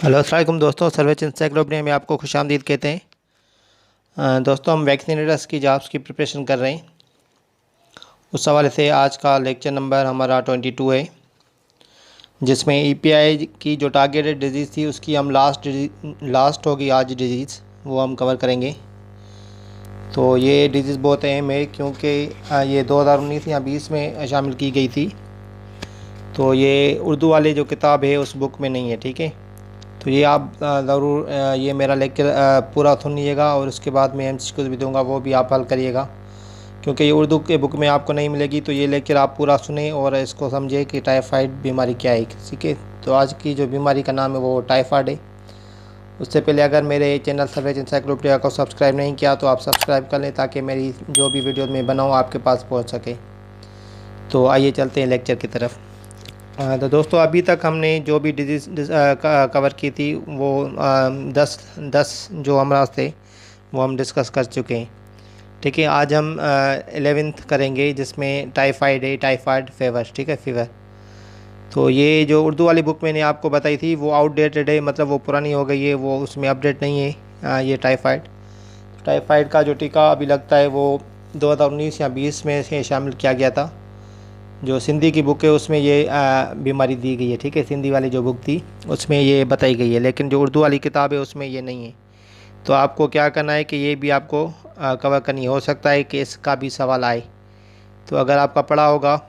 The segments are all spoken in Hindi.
हेलो अस्सलाम वालेकुम दोस्तों, सर्वेच इंसाइक्लोपीडिया में आपको खुशामदीद कहते हैं। दोस्तों, हम वैक्सीनेटर्स की जॉब्स की प्रिपरेशन कर रहे हैं। उस हवाले से आज का लेक्चर नंबर हमारा 22 है, जिसमें ईपीआई की जो टारगेटेड डिजीज़ थी उसकी हम लास्ट होगी आज डिजीज़, वो हम कवर करेंगे। तो ये डिजीज़ बहुत अहम है क्योंकि ये 2019 या 20 में शामिल की गई थी। तो ये उर्दू वाली जो किताब है उस बुक में नहीं है, ठीक है। तो ये आप ज़रूर ये मेरा लेक्चर पूरा सुनिएगा और उसके बाद मैं एमसीक्यूज़ भी दूंगा, वो भी आप हल करिएगा, क्योंकि ये उर्दू के बुक में आपको नहीं मिलेगी। तो ये लेक्चर आप पूरा सुने और इसको समझे कि टाइफाइड बीमारी क्या है, ठीक है। तो आज की जो बीमारी का नाम है वो टाइफाइड है। उससे पहले अगर मेरे चैनल सर्वेच इंसाइक्लोपीडिया को सब्सक्राइब नहीं किया तो आप सब्सक्राइब कर लें, ताकि मेरी जो भी वीडियो मैं बनाऊँ आपके पास पहुँच सके। तो आइए चलते हैं लेक्चर की तरफ। तो दोस्तों, अभी तक हमने जो भी डिजीज़ कवर की थी वो 10 जो अमराज थे वो हम डिस्कस कर चुके हैं, ठीक है। आज हम 11th करेंगे, जिसमें टाइफाइड है, टाइफाइड फीवर, ठीक है, फीवर। तो ये जो उर्दू वाली बुक मैंने आपको बताई थी वो आउटडेटेड है, मतलब वो पुरानी हो गई है, वो उसमें अपडेट नहीं है। ये टाइफाइड का जो टीका अभी लगता है वो 2019 या 20 में से शामिल किया गया था। जो सिंधी की बुक है उसमें ये बीमारी दी गई है, ठीक है। सिंधी वाली जो बुक थी उसमें ये बताई गई है, लेकिन जो उर्दू वाली किताब है उसमें ये नहीं है। तो आपको क्या करना है कि ये भी आपको कवर करनी हो सकता है कि इसका भी सवाल आए। तो अगर आपका पढ़ा होगा,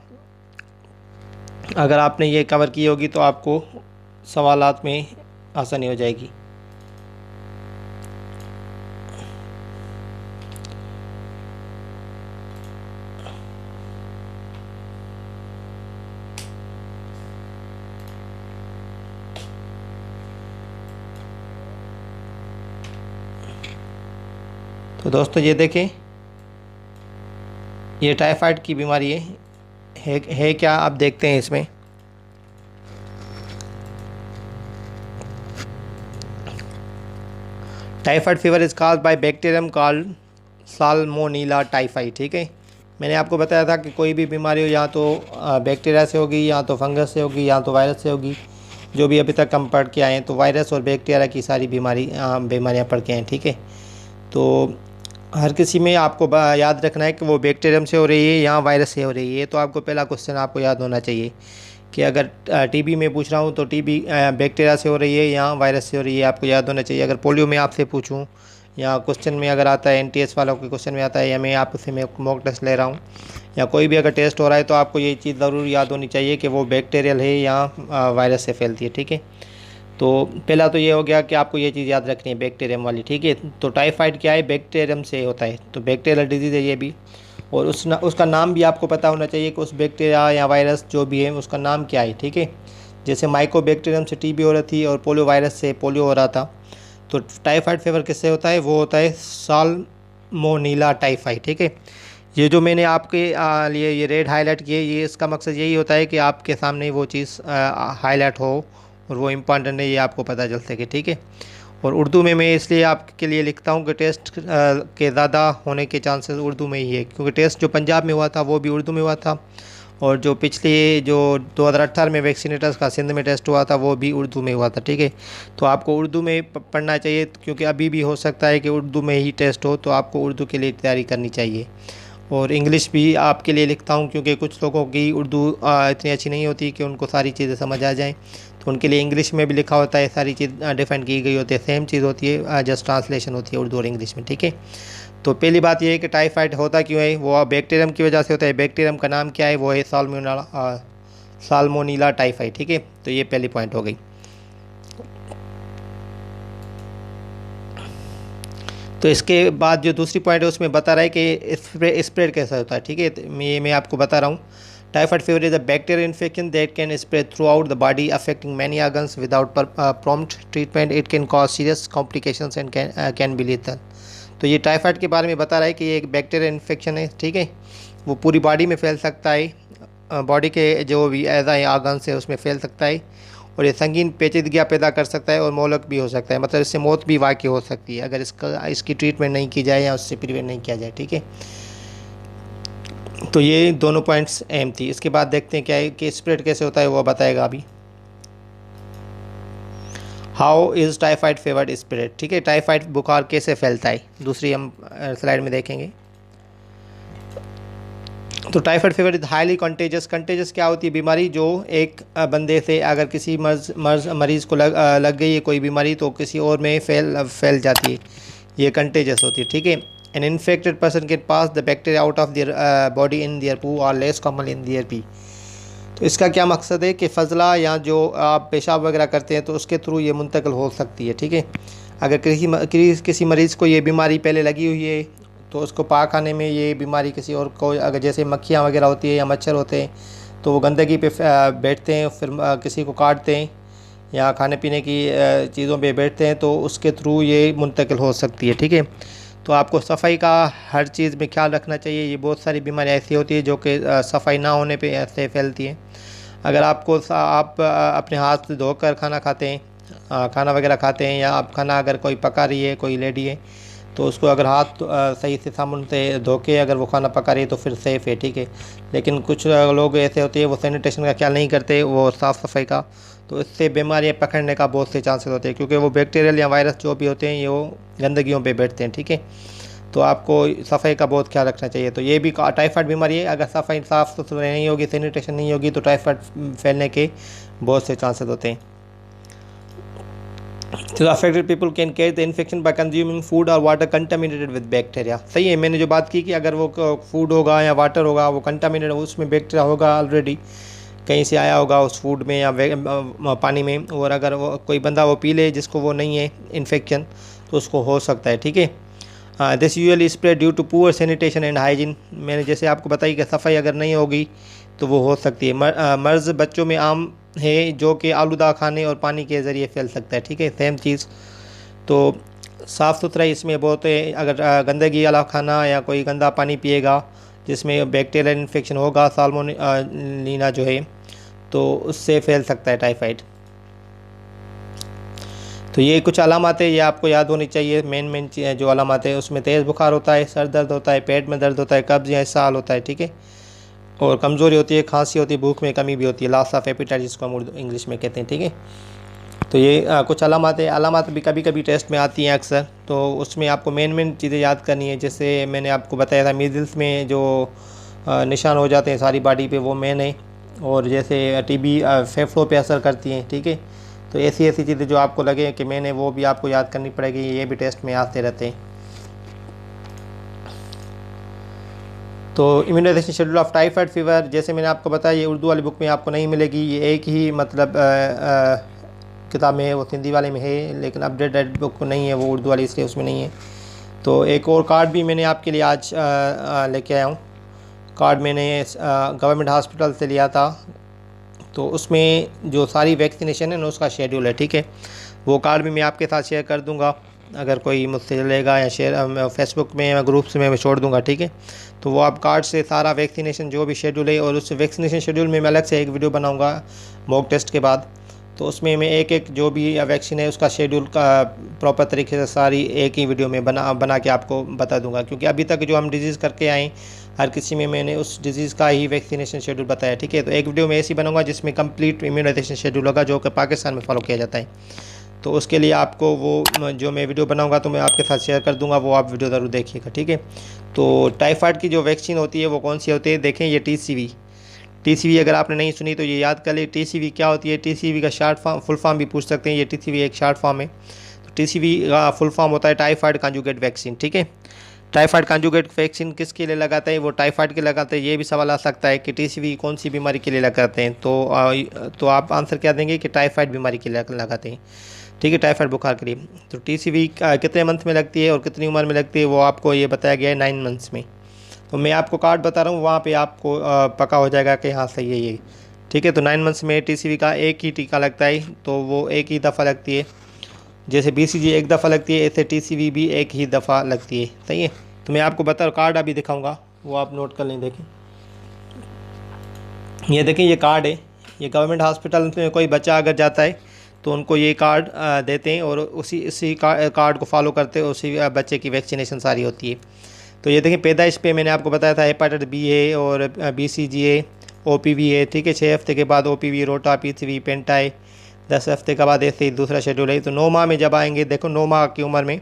अगर आपने ये कवर की होगी तो आपको सवालात में आसानी हो जाएगी। तो दोस्तों, ये देखें, ये टाइफाइड की बीमारी है क्या, आप देखते हैं इसमें। Typhoid fever is caused by bacterium called salmonella typhi, ठीक है। मैंने आपको बताया था कि कोई भी बीमारी हो, या तो बैक्टीरिया से होगी, या तो फंगस से होगी, या तो वायरस से होगी। जो भी अभी तक हम पढ़ के आए हैं, तो वायरस और बैक्टीरिया की सारी बीमारियाँ पढ़ के आए हैं, ठीक है। तो हर किसी में आपको याद रखना है कि वो बैक्टीरियम से हो रही है या वायरस से हो रही है। तो आपको पहला क्वेश्चन आपको याद होना चाहिए कि अगर टीबी में पूछ रहा हूँ तो टीबी बैक्टीरिया से हो रही है या वायरस से हो रही है, आपको याद होना चाहिए। अगर पोलियो में आपसे पूछूँ, या क्वेश्चन में अगर आता है, एनटीएस वालों के क्वेश्चन में आता है, या मैं आपसे मॉक टेस्ट ले रहा हूँ, या कोई भी अगर टेस्ट हो रहा है, तो आपको ये चीज़ ज़रूर याद होनी चाहिए कि वो बैक्टीरियल है या वायरस से फैलती है, ठीक है। तो पहला तो ये हो गया कि आपको ये चीज़ याद रखनी है, बैक्टीरियम वाली, ठीक है। तो टाइफाइड क्या है, बैक्टीरियम से होता है, तो बैक्टीरियल डिजीज़ है ये भी। और उसका नाम भी आपको पता होना चाहिए कि उस बैक्टीरिया या वायरस जो भी है उसका नाम क्या है, ठीक है। जैसे माइकोबैक्टीरियम से टीबी हो रही थी और पोलियो वायरस से पोलियो हो रहा था। तो टाइफाइड फीवर किससे होता है, वो होता है साल्मोनेला टाइफाई, ठीक है। ये जो मैंने आपके लिए ये रेड हाईलाइट किए, ये इसका मकसद यही होता है कि आपके सामने वो चीज़ हाईलाइट हो और वो इम्पॉर्टेंट है, ये आपको पता चल सके, ठीक है। और उर्दू में मैं इसलिए आपके लिए लिखता हूँ कि टेस्ट के ज़्यादा होने के चांसेस उर्दू में ही है, क्योंकि टेस्ट जो पंजाब में हुआ था वो भी उर्दू में हुआ था, और जो पिछले जो 2018 में वैक्सीनेटर्स का सिंध में टेस्ट हुआ था वो भी उर्दू में हुआ था, ठीक है। तो आपको उर्दू में पढ़ना चाहिए, क्योंकि अभी भी हो सकता है कि उर्दू में ही टेस्ट हो, तो आपको उर्दू के लिए तैयारी करनी चाहिए। और इंग्लिश भी आपके लिए लिखता हूँ, क्योंकि कुछ लोगों की उर्दू इतनी अच्छी नहीं होती कि उनको सारी चीज़ें समझ आ जाएं, तो उनके लिए इंग्लिश में भी लिखा होता है, सारी चीज़ डिफाइन की गई होती है, सेम चीज़ होती है, जस्ट ट्रांसलेशन होती है उर्दू और इंग्लिश में, ठीक है। तो पहली बात ये है कि टाइफाइड होता क्यों है, वो बैक्टीरियम की वजह से होता है। बैक्टीरियम का नाम क्या है, वो है साल्मोनेला टाइफाई, ठीक है। तो ये पहली पॉइंट हो गई। तो इसके बाद जो दूसरी पॉइंट है उसमें बता रहा है कि स्प्रेड कैसा होता है, ठीक है। तो मैं आपको बता रहा हूँ, typhoid fever is a bacterial infection that can spread through out the body affecting many organs without prompt treatment. It can cause serious complications and can be lethal. तो ये टाइफाइड के बारे में बता रहा है कि ये एक बैक्टीरियल इन्फेक्शन है, ठीक है। वो पूरी बॉडी में फैल सकता है, बॉडी के जो भी एज़ा ऑर्गन्स है उसमें फैल सकता है, और ये संगीन पेचीदगियाँ पैदा कर सकता है और मोहलक भी हो सकता है, मतलब इससे मौत भी वाक़ई हो सकती है अगर इसकी ट्रीटमेंट नहीं की जाए या उससे प्रिवेंट नहीं किया जाए, ठीक है। तो ये दोनों पॉइंट्स अहम थी। इसके बाद देखते हैं क्या है कि स्प्रेड कैसे होता है, वो बताएगा अभी। How is typhoid fever spread, ठीक है, टाइफाइड बुखार कैसे फैलता है, दूसरी हम स्लाइड में देखेंगे। तो typhoid fever is highly contagious. Contagious क्या होती है, बीमारी जो एक बंदे से अगर किसी मरीज़ को लग गई है कोई बीमारी तो किसी और में फैल जाती है, ये कंटेजियस होती है, ठीक है। An infected person can pass the bacteria out of their body in their पू और less common in their P. तो इसका क्या मकसद है कि फजला या जो आप पेशाब वगैरह करते हैं तो उसके थ्रू ये मुंतकिल हो सकती है, ठीक है। अगर किसी मरीज़ को ये बीमारी पहले लगी हुई है तो उसको पाक खाने में ये बीमारी किसी और को, अगर जैसे मक्खियाँ वगैरह होती है या मच्छर होते हैं तो वो गंदगी पे बैठते हैं, फिर किसी को काटते हैं या खाने पीने की चीज़ों पे बैठते हैं तो उसके थ्रू ये मुंतकिल हो सकती है, ठीक है। तो आपको सफाई का हर चीज़ में ख्याल रखना चाहिए। ये बहुत सारी बीमारियाँ ऐसी होती है जो कि सफाई ना होने पे ऐसे फैलती हैं। अगर आप अपने हाथ से धोकर खाना खाते हैं, खाना वगैरह खाते हैं, या आप खाना अगर कोई पका रही है, कोई लेडी है, तो उसको अगर हाथ सही से साबुन से धो के अगर वो खाना पका रही है तो फिर सेफ़ है, ठीक है। लेकिन कुछ लोग ऐसे होते हैं वो सैनिटेशन का ख्याल नहीं करते, वो साफ़ सफाई का, तो इससे बीमारियाँ पकड़ने का बहुत से चांसेस होते हैं, क्योंकि वो बैक्टीरियल या वायरस जो भी होते हैं ये वो गंदगियों पे बैठते हैं, ठीक है। तो आपको सफाई का बहुत ख्याल रखना चाहिए। तो ये भी टाइफाइड बीमारी है, अगर सफाई साफ़ सुथरी नहीं होगी, सैनिटेशन नहीं होगी तो टाइफाइड फैलने के बहुत से चांसेस होते हैं। तो affected people can catch the infection by consuming food और वाटर कंटामिनेटेड विद बैक्टीरिया। सही है, मैंने जो बात की कि अगर वो फूड होगा या वाटर होगा वो कंटामिनेटेड, उसमें बैक्टीरिया होगा ऑलरेडी, कहीं से आया होगा उस फूड में या पानी में, और अगर वो कोई बंदा वो पी ले जिसको वो नहीं है इन्फेक्शन तो उसको हो सकता है, ठीक है। This usually spread due to poor sanitation and hygiene. मैंने जैसे आपको बताई कि सफाई अगर नहीं होगी तो वो हो सकती है। मर्ज़ बच्चों में आम है जो कि आलूदा खाने और पानी के ज़रिए फैल सकता है, ठीक है, सेम चीज़। तो साफ़ सुथराई इसमें बहुत है। अगर गंदगी वाला खाना या कोई गंदा पानी पिएगा जिसमें बैक्टीरियल इन्फेक्शन होगा, साल्मोनेला जो है, तो उससे फैल सकता है टाइफाइड। तो ये कुछ अलामत है, ये आपको याद होनी चाहिए। मेन जो अलामत है उसमें तेज़ बुखार होता है, सर दर्द होता है, पेट में दर्द होता है, कब्ज़ या इसहाल होता है, ठीक है, और कमज़ोरी होती है, खांसी होती है, भूख में कमी भी होती है, लॉस ऑफ एपेटाइट जिसको हम इंग्लिश में कहते हैं, ठीक है। तो ये कुछ अलामत है। अलामत भी कभी कभी टेस्ट में आती हैं अक्सर, तो उसमें आपको मेन चीज़ें याद करनी है। जैसे मैंने आपको बताया था मीज़ल्स में जो निशान हो जाते हैं सारी बॉडी पे, वो मेन है। और जैसे टीबी फेफड़ों पे असर करती हैं, ठीक है। तो ऐसी चीज़ें जो आपको लगे कि मैंने, वो भी आपको याद करनी पड़ेगी, ये भी टेस्ट में आते रहते हैं। तो immunization schedule of typhoid fever, जैसे मैंने आपको बताया, ये उर्दू वाली बुक में आपको नहीं मिलेगी, ये एक ही मतलब किताब में है, वो हिंदी वाले में है, लेकिन अपडेटेड बुक नहीं है वो उर्दू वाली, इसलिए उसमें नहीं है। तो एक और कार्ड भी मैंने आपके लिए आज लेके आया हूँ। कार्ड मैंने गवर्नमेंट हॉस्पिटल से लिया था, तो उसमें जो सारी वैक्सीनेशन है ना उसका शेड्यूल है, ठीक है। वो कार्ड भी मैं आपके साथ शेयर कर दूँगा, अगर कोई मुझसे लेगा या शेयर फेसबुक में या ग्रुप्स में मैं छोड़ दूँगा, ठीक है। तो वो आप कार्ड से सारा वैक्सीनेशन जो भी शेड्यूल है, और उस वैक्सीनेशन शेड्यूल में मैं अलग से एक वीडियो बनाऊँगा मॉक टेस्ट के बाद, तो उसमें मैं एक जो भी वैक्सीन है उसका शेड्यूल का प्रॉपर तरीके से सारी एक ही वीडियो में बना के आपको बता दूंगा। क्योंकि अभी तक जो हम डिजीज़ करके आए हर किसी में मैंने उस डिजीज़ का ही वैक्सीनेशन शेड्यूल बताया, ठीक है। तो एक वीडियो में ऐसी बनाऊंगा जिसमें कंप्लीट इम्यूनाइजेशन शेड्यूल होगा जो कि पाकिस्तान में फॉलो किया जाता है। तो उसके लिए आपको वो जो मैं वीडियो बनाऊंगा तो मैं आपके साथ शेयर कर दूंगा, वो आप वीडियो ज़रूर देखिएगा, ठीक है। तो टाइफाइड की जो वैक्सीन होती है वो कौन सी होती है, देखें ये टीसीवी अगर आपने नहीं सुनी तो ये याद कर ले। टीसीवी क्या होती है, टीसीवी का फुल फॉर्म भी पूछ सकते हैं, ये टीसीवी एक शॉर्ट फॉर्म है। तो टीसीवी का फुल फॉर्म होता है टाइफाइड कॉन्जुगेट वैक्सीन, ठीक है। टाइफाइड कॉन्जुगेट वैक्सीन किसके लिए लगाते हैं, वो टाइफाइड के लगाते हैं। ये भी सवाल आ सकता है कि टीसीवी कौन सी बीमारी के लिए लगाते हैं, तो आप आंसर क्या देंगे कि टाइफाइड बीमारी के लिए लगाते हैं, ठीक है, टाइफाइड बुखार के लिए। तो टीसीवी कितने मंथ में लगती है और कितनी उम्र में लगती है वो आपको ये बताया गया है 9 मंथ्स में। तो मैं आपको कार्ड बता रहा हूँ, वहाँ पे आपको पक्का हो जाएगा कि हाँ सही है ये, ठीक है। तो 9 मंथ्स में टीसीवी का एक ही टीका लगता है, तो वो एक ही दफ़ा लगती है। जैसे बीसीजी एक दफ़ा लगती है, ऐसे टीसीवी भी एक ही दफ़ा लगती है, सही है। तो मैं आपको बता कार्ड अभी दिखाऊंगा, वो आप नोट कर लें। देखें, ये देखें, ये कार्ड है। ये गवर्नमेंट हॉस्पिटल में कोई बच्चा अगर जाता है तो उनको ये कार्ड देते हैं, और इसी कार्ड को फॉलो करते हैं, उसी बच्चे की वैक्सीनेशन सारी होती है। तो ये देखिए, पैदाइश पे मैंने आपको बताया था हेपाटाइटिस बी है और बीसीजी है, ओपीवी है, ठीक है। 6 हफ्ते के बाद ओपीवी, रोटा, पीसीवी, पेंटा है, 10 हफ्ते के बाद ऐसे ही दूसरा शेड्यूल है। तो 9 माह में जब आएंगे, देखो 9 माह की उम्र में,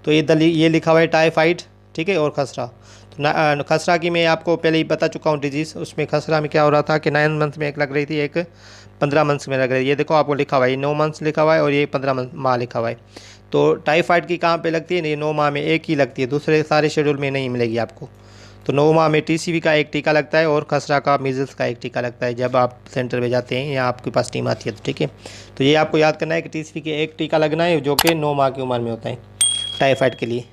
तो ये लिखा हुआ है टाइफाइड, ठीक है, और खसरा। तो खसरा की मैं आपको पहले ही बता चुका हूँ डिजीज़। उसमें खसरा में क्या हो रहा था कि 9 मंथ में एक लग रही थी, एक 15 मंथ्स में लग रही है। ये देखो आपको लिखा हुआ है 9 मंथ्स लिखा हुआ है और ये 15 माह लिखा हुआ है। तो टाइफाइड की कहाँ पे लगती है? ये 9 माह में एक ही लगती है, दूसरे सारे शेड्यूल में नहीं मिलेगी आपको। तो 9 माह में टीसीवी का एक टीका लगता है और खसरा का, मीज़ल्स का एक टीका लगता है जब आप सेंटर पे जाते हैं या आपके पास टीम आती है। तो ठीक है, तो ये आपको याद करना है कि टीसीवी के एक टीका लगना है जो कि 9 माह की उम्र में होता है टाइफाइड के लिए।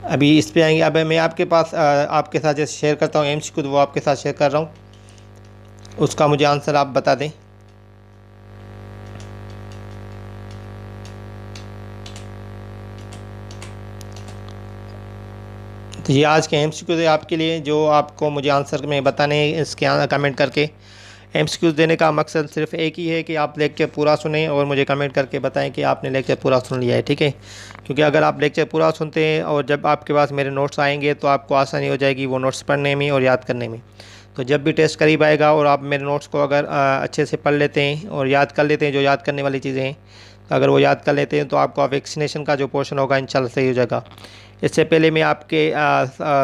अभी इस पे आएंगे। अब मैं आपके पास आपके साथ जैसे शेयर करता हूँ एमसीक्यू, वो आपके साथ शेयर कर रहा हूँ, उसका मुझे आंसर आप बता दें। तो ये आज के एमसीक्यू है आपके लिए, जो आपको मुझे आंसर में बताने हैं इसके कमेंट करके। एमसीक्यूज़ देने का मकसद सिर्फ एक ही है कि आप लेक्चर पूरा सुनें और मुझे कमेंट करके बताएं कि आपने लेक्चर पूरा सुन लिया है, ठीक है। क्योंकि अगर आप लेक्चर पूरा सुनते हैं और जब आपके पास मेरे नोट्स आएंगे तो आपको आसानी हो जाएगी वो नोट्स पढ़ने में और याद करने में। तो जब भी टेस्ट करीब आएगा और आप मेरे नोट्स को अगर अच्छे से पढ़ लेते हैं और याद कर लेते हैं, जो याद करने वाली चीज़ें हैं, अगर वो याद कर लेते हैं तो आपका वैक्सीनेशन का जो पोर्शन होगा इंशाल्लाह सही हो जाएगा। इससे पहले मैं आपके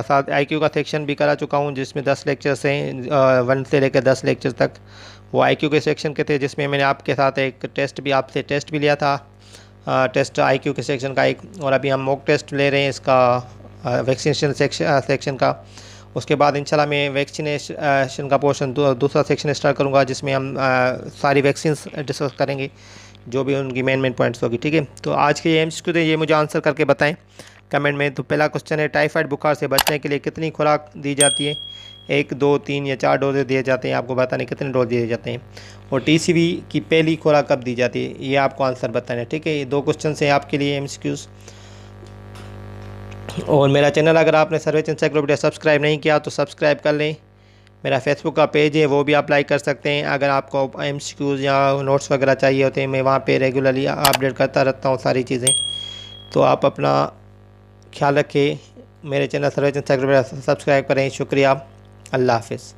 साथ आईक्यू का सेक्शन भी करा चुका हूँ, जिसमें 10 लेक्चर्स हैं, 1 से लेकर 10 लेक्चर तक। वो आईक्यू के सेक्शन के थे, जिसमें मैंने आपके साथ एक आपसे टेस्ट भी लिया था, टेस्ट आईक्यू के सेक्शन का एक। और अभी हम मॉक टेस्ट ले रहे हैं इसका वैक्सीनेशन सेक्शन का। उसके बाद इंशाल्लाह मैं वैक्सीनेशन का पोर्शन दूसरा सेक्शन स्टार्ट करूँगा, जिसमें हम सारी वैक्सीन डिस्कस करेंगे, जो भी उनकी मेन पॉइंट्स होगी, ठीक है। तो आज के एमसीक्यू थे, ये मुझे आंसर करके बताएं कमेंट में। तो पहला क्वेश्चन है, टाइफाइड बुखार से बचने के लिए कितनी खुराक दी जाती है? 1, 2, 3 या 4 डोजेज दिए जाते हैं, आपको बताने कितने डोज दिए जाते हैं। और टीसीवी की पहली खुराक कब दी जाती है, ये आपको आंसर बताना है, ठीक है। ये 2 क्वेश्चन हैं आपके लिए एमसीक्यूज़। और मेरा चैनल अगर आपने सर्वेच एनसाइक्लोपीडिया सब्सक्राइब नहीं किया तो सब्सक्राइब कर लें। मेरा फेसबुक का पेज है, वो भी आप लाइक कर सकते हैं। अगर आपको एमसीक्यूज़ या नोट्स वगैरह चाहिए होते हैं, मैं वहाँ पे रेगुलरली अपडेट करता रहता हूँ सारी चीज़ें। तो आप अपना ख्याल रखें, मेरे चैनल सर्वेच एनसाइक्लोपीडिया सब्सक्राइब करें। शुक्रिया, अल्लाह हाफ़िज़।